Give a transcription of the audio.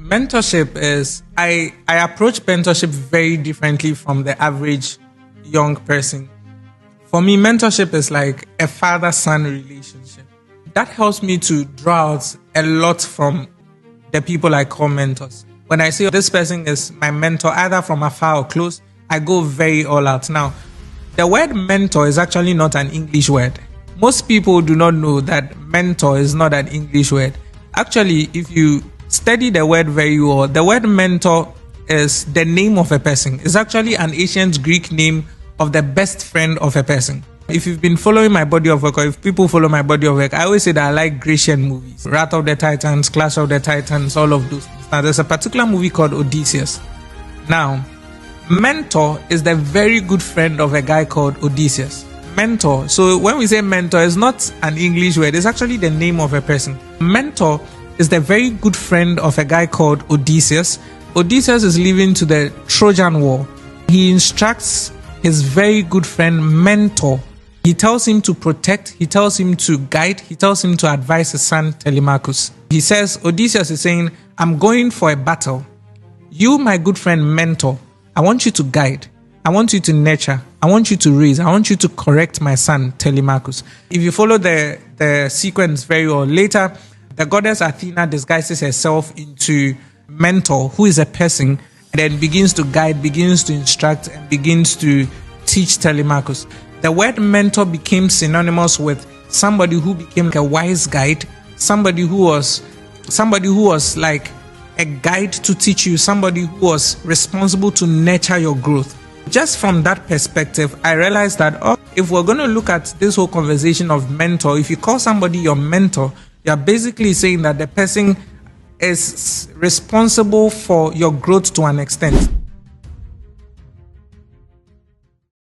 Mentorship is, I approach mentorship very differently from the average young person. For me, mentorship is like a father-son relationship. That helps me to draw out a lot from the people I call mentors. When I say this person is my mentor, either from afar or close, I go very all out. Now, the word mentor is actually not an English word. Most people do not know that mentor is not an English word. Actually, if you study the word very well, the word mentor is the name of a person. It's actually an ancient Greek name of the best friend of a person. If you've been following my body of work, or if people follow my body of work, I always say that I like Grecian movies. Wrath of the Titans, Clash of the Titans, all of those. Now, there's a particular movie called Odysseus. Now, mentor is the very good friend of a guy called Odysseus. Mentor. So when we say mentor, it's not an English word. It's actually the name of a person. Mentor is the very good friend of a guy called Odysseus. Odysseus is leaving to the Trojan War. He instructs his very good friend, Mentor. He tells him to protect, he tells him to guide, he tells him to advise his son Telemachus. He says, Odysseus is saying, I'm going for a battle. You, my good friend, Mentor, I want you to guide. I want you to nurture. I want you to raise. I want you to correct my son Telemachus. If you follow the sequence very well, later, the goddess Athena disguises herself into Mentor, who is a person, and then begins to guide, begins to instruct, and begins to teach Telemachus. The word mentor became synonymous with somebody who became a wise guide, somebody who was like a guide to teach you, somebody who was responsible to nurture your growth. Just from that perspective, I realized that if we're going to look at this whole conversation of mentor, if you call somebody your mentor, you're basically saying that the person is responsible for your growth to an extent.